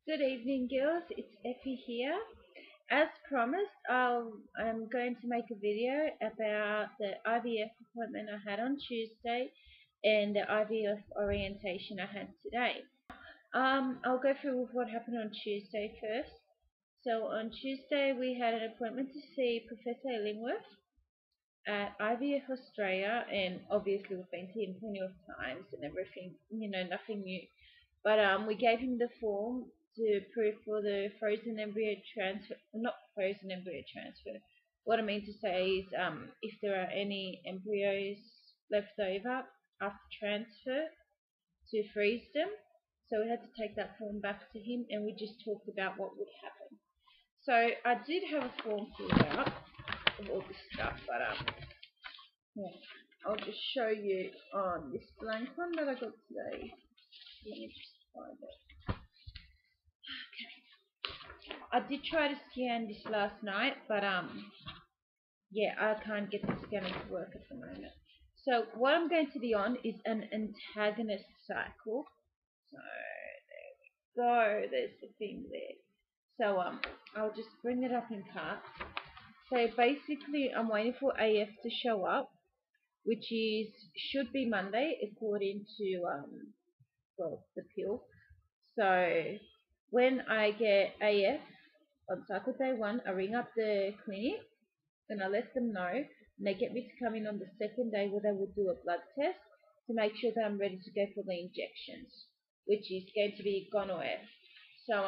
Good evening, girls. It's Effie here. As promised, I'm going to make a video about the IVF appointment I had on Tuesday and the IVF orientation I had today. I'll go through with what happened on Tuesday first. So on Tuesday we had an appointment to see Professor Illingworth at IVF Australia, and obviously we've been to him plenty of times and everything, nothing new. But we gave him the form to prove for the frozen embryo transfer, not frozen embryo transfer. What I mean to say is, if there are any embryos left over after transfer, to freeze them. So we had to take that form back to him, and we just talked about what would happen. So I did have a form filled out of all this stuff, but yeah, I'll just show you on this blank one that I got today. Let me just find it. I did try to scan this last night, but yeah, I can't get the scanner to work at the moment. So what I'm going to be on is an antagonist cycle. So there we go. There's the thing there. So I'll just bring it up in parts. So basically, I'm waiting for AF to show up, which should be Monday according to the pill. So when I get AF on cycle day 1, I ring up the clinic and I let them know, and they get me to come in on the second day where they will do a blood test to make sure that I'm ready to go for the injections, which is going to be gonorrhea. So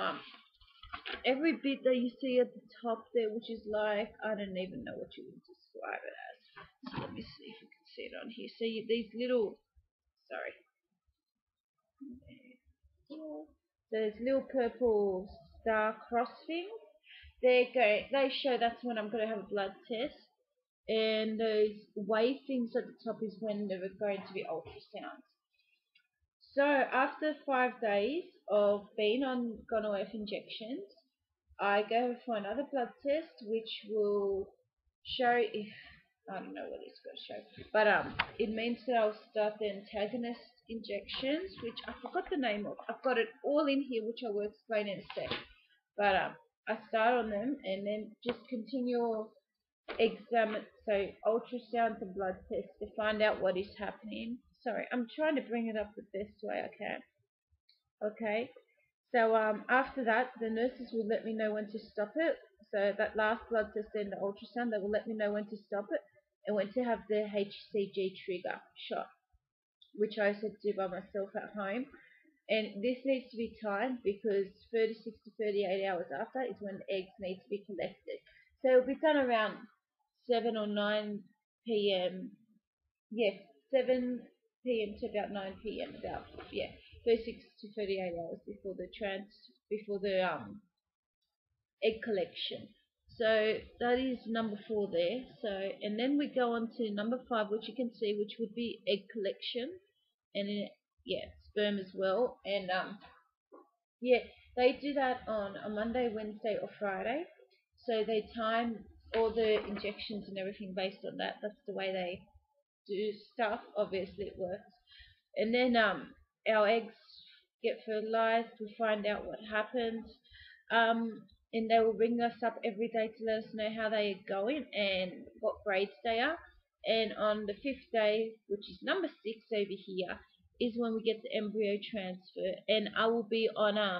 every bit that you see at the top there, which is like, I don't even know what you would describe it as. So let me see if you can see it on here. So these little, sorry. So there's little purple star cross things. They show that's when I'm going to have a blood test. And those wave things at the top is when there are going to be ultrasounds. So after 5 days of being on gonorrhea injections, I go for another blood test, which will show if, I don't know what it's going to show, but it means that I'll start the antagonist injections, which I forgot the name of. I've got it all in here, which I will explain in a sec. But I start on them and then just continue examine, so ultrasound and blood tests to find out what is happening. Sorry, I'm trying to bring it up the best way I can. Okay, so after that, the nurses will let me know when to stop it. So that last blood test and the ultrasound, they will let me know when to stop it and when to have the HCG trigger shot, which I said do by myself at home. And this needs to be timed because 36 to 38 hours after is when the eggs need to be collected. So it'll be done around 7 or 9 p.m. Yes, 7 p.m. to about 9 p.m. About 36 to 38 hours before the egg collection. So that is number 4 there. So and then we go on to number 5, which you can see, which would be egg collection, and then, sperm as well. And they do that on a Monday, Wednesday, or Friday. So they time all the injections and everything based on that. That's the way they do stuff. Obviously it works. And then our eggs get fertilized. We find out what happens. And they will ring us up every day to let us know how they are going and what grades they are. And on the 5th day, which is number 6 over here, is when we get the embryo transfer. And I will be on I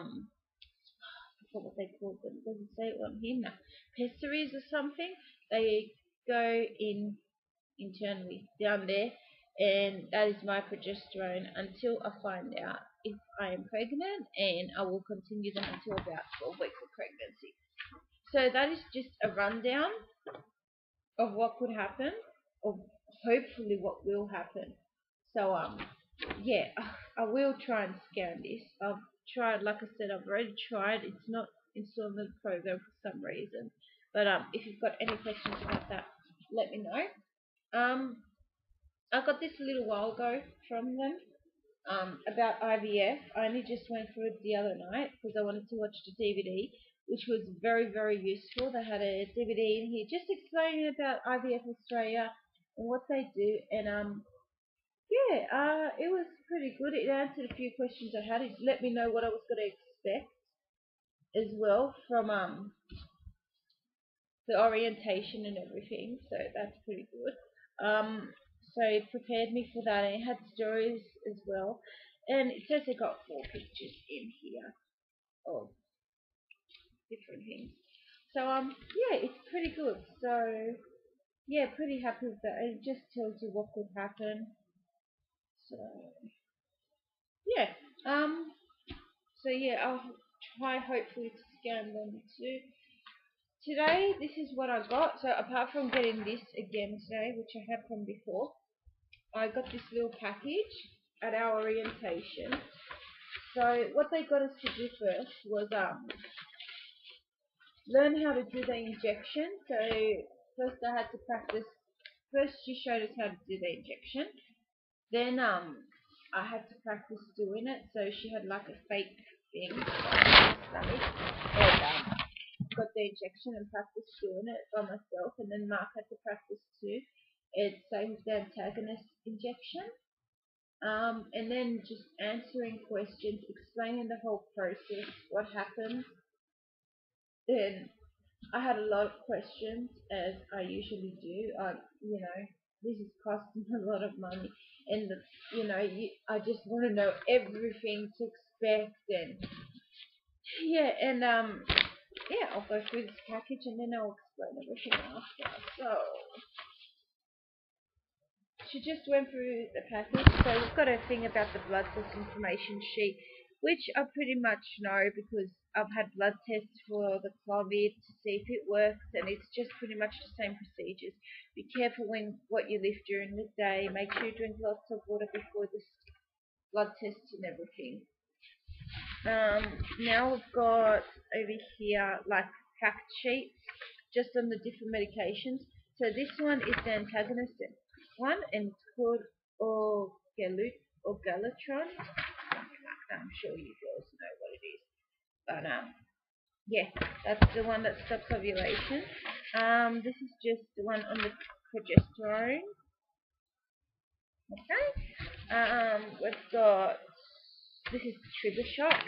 forgot what they call them. Does it say it on here? No. Pessaries or something. They go in internally down there, and that is my progesterone until I find out if I am pregnant, and I will continue them until about 12 weeks of pregnancy. So that is just a rundown of what could happen, or hopefully what will happen. So yeah, I will try and scan this. I've tried, like I said, I've already tried. It's not installed in the program for some reason. But if you've got any questions about that, let me know. I got this a little while ago from them about IVF. I only just went through it the other night because I wanted to watch the DVD, which was very, very useful. They had a DVD in here just explaining about IVF Australia and what they do. And it was pretty good. It answered a few questions I had. It let me know what I was going to expect. as well from the orientation and everything, so that's pretty good. So it prepared me for that, and it had stories as well. And it says it got 4 pictures in here of different things. So yeah, it's pretty good. So yeah, pretty happy with that. It just tells you what could happen. So yeah, um, so yeah, I'll try hopefully to scan them too. Today, this is what I got. So apart from getting this again today, which I had from before, I got this little package at our orientation. So what they got us to do first was learn how to do the injection. So first I had to practice. First she showed us how to do the injection. Then I had to practice doing it. So she had like a fake thing on my stomach, and got the injection and practiced doing it by myself. And then Mark had to practice too. It's same with the antagonist injection. And then just answering questions, explaining the whole process, what happened. Then I had a lot of questions, as I usually do. This is costing a lot of money, and I just want to know everything to expect, and yeah, I'll go through this package and then I'll explain everything after. So she just went through the package. So we've got a thing about the blood test information sheet, which I pretty much know because I've had blood tests for the COVID to see if it works, and it's just pretty much the same procedures. Be careful when what you lift during the day. Make sure you drink lots of water before the blood tests and everything. Now we've got over here like fact sheets just on the different medications. So this one is the antagonist one, and it's called Orgalatron. I'm sure you girls know what it is, but yeah, that's the one that stops ovulation. This is just the one on the progesterone. Okay. We've got this is trigger shock.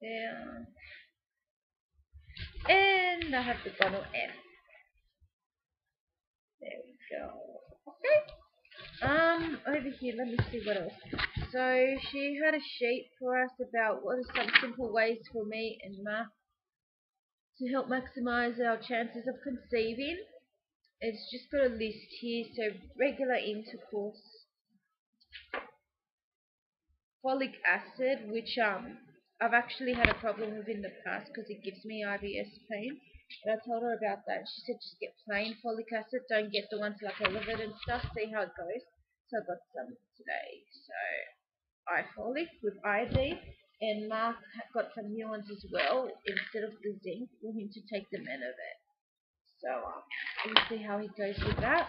Yeah. And I have the bottle F. There we go. Okay. Over here, let me see what else. So she had a sheet for us about what are some simple ways for me and Ma to help maximize our chances of conceiving. It's just got a list here. So regular intercourse, folic acid, which I've actually had a problem with in the past because it gives me IBS pain. But I told her about that. She said just get plain folic acid. Don't get the ones like Elevate and stuff. See how it goes. So I got some today. So iFolic with iodine. And Mark got some new ones as well instead of the zinc for him to take the Menovat. So we'll see how he goes with that.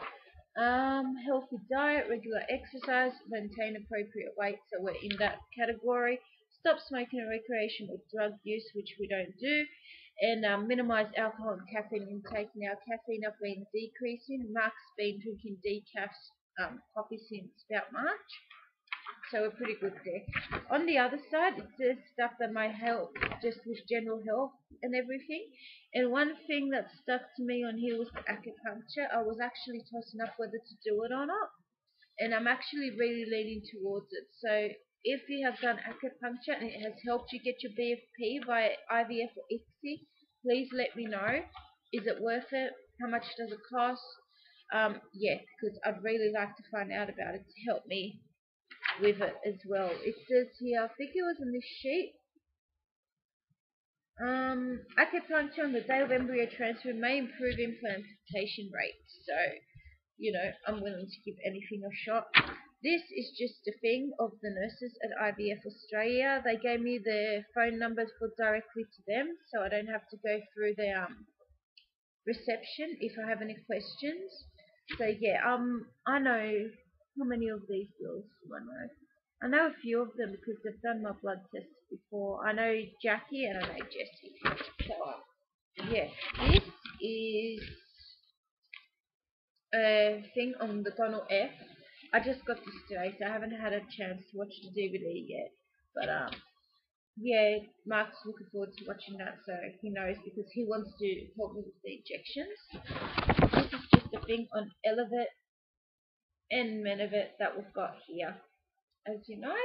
Healthy diet, regular exercise, maintain appropriate weight. So we're in that category. Stop smoking and recreational drug use, which we don't do, and minimize alcohol and caffeine intake. Now, caffeine I've been decreasing. Mark's been drinking decaf coffee since about March, so we're pretty good there. On the other side, it says stuff that might help just with general health and everything. And one thing that stuck to me on here was the acupuncture. I was actually tossing up whether to do it or not, and I'm actually really leaning towards it. So if you have done acupuncture and it has helped you get your BFP via IVF or ICSI, please let me know. Is it worth it? How much does it cost? Yeah, because I'd really like to find out about it to help me with it as well. It says here, I think it was in this sheet, acupuncture on the day of embryo transfer may improve implantation rates. So, I'm willing to give anything a shot. This is just a thing of the nurses at IVF Australia. They gave me the phone numbers for directly to them, so I don't have to go through the reception if I have any questions. So yeah, I know how many of these girls do I know. I know a few of them because they've done my blood tests before. I know Jackie and I know Jessie. So yeah, this is a thing on the Donald F. I just got this today, so I haven't had a chance to watch the DVD yet. But yeah, Mark's looking forward to watching that, so he knows because he wants to help me with the injections. This is just a thing on Elevate and Menavit that we've got here, as you know.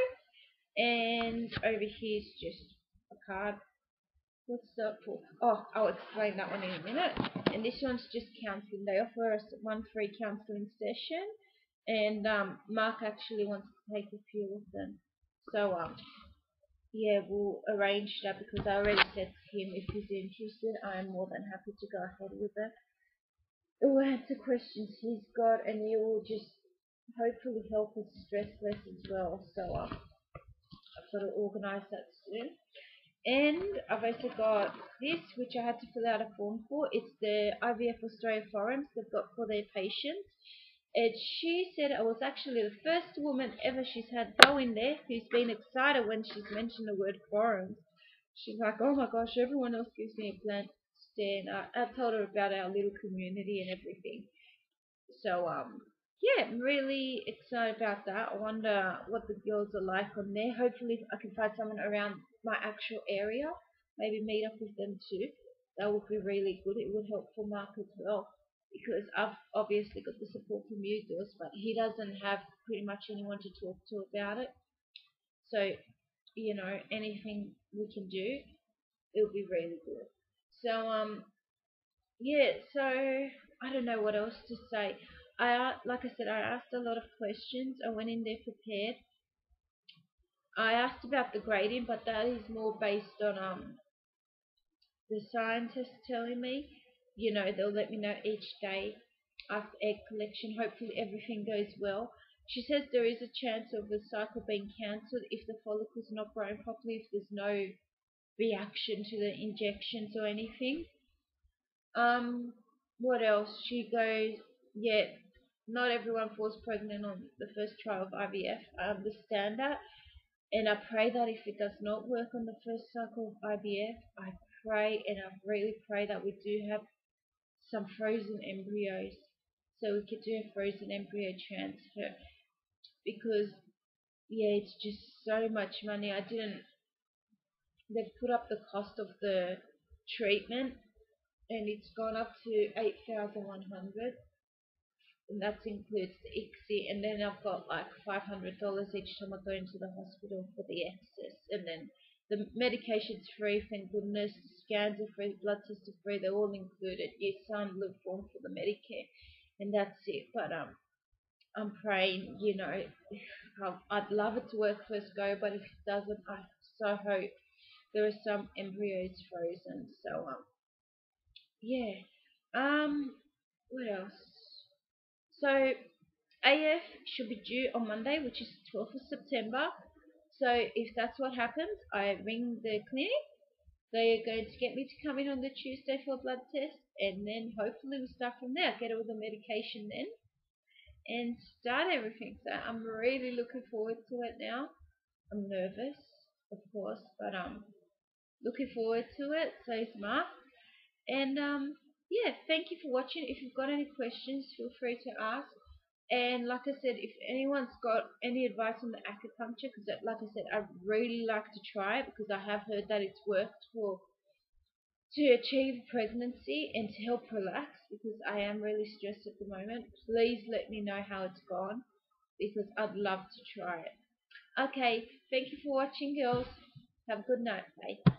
And over here's just a card. What's that for? Oh, I'll explain that one in a minute. And this one's just counselling. They offer us one free counselling session, and Mark actually wants to take a few of them. So yeah, we'll arrange that because I already said to him if he's interested, I'm more than happy to go ahead with it. It will answer questions he's got, and it will just hopefully help with stress less as well. So I've got to organise that soon. And I've also got this, which I had to fill out a form for. It's the IVF Australia forums they've got for their patients. And she said I was actually the first woman ever she's had go in there who's been excited when she's mentioned the word forums. She's like, oh my gosh, everyone else gives me a blank stare. And I told her about our little community and everything. So yeah, I'm really excited about that. I wonder what the girls are like on there. Hopefully I can find someone around my actual area. Maybe meet up with them too. That would be really good. It would help for Mark as well. Because I've obviously got the support from you girls, but he doesn't have pretty much anyone to talk to about it. So, you know, anything we can do, it'll be really good. So, yeah, so I don't know what else to say. Like I said, I asked a lot of questions. I went in there prepared. I asked about the grading, but that is more based on the scientists telling me. You know, they'll let me know each day after egg collection. Hopefully everything goes well. She says there is a chance of the cycle being cancelled if the follicle's not growing properly, if there's no reaction to the injections or anything. Um, what else? She goes, yeah, not everyone falls pregnant on the first trial of IVF. I understand that. And I pray that if it does not work on the first cycle of IVF, I pray and I really pray that we do have some frozen embryos so we could do a frozen embryo transfer because, yeah, it's just so much money. They've put up the cost of the treatment and it's gone up to 8,100 and that includes the ICSI, and then I've got like $500 each time I go into the hospital for the excess, and then the medication's free, thank goodness. The scans are free, blood tests are free, they're all included. You sign a little form for the Medicare, and that's it. But I'm praying, you know, I'd love it to work first go, but if it doesn't, I so hope there are some embryos frozen. So yeah. What else? So AF should be due on Monday, which is 12th of September. So if that's what happens, I ring the clinic. They are going to get me to come in on the Tuesday for a blood test, and then hopefully we start from there. Get all the medication then, and start everything. So I'm really looking forward to it now. I'm nervous, of course, but looking forward to it. So is Mark. And yeah, thank you for watching. If you've got any questions, feel free to ask. And like I said, if anyone's got any advice on the acupuncture, because like I said, I'd really like to try it because I have heard that it's worked for to achieve pregnancy and to help relax because I am really stressed at the moment. Please let me know how it's gone because I'd love to try it. Okay, thank you for watching, girls. Have a good night. Bye.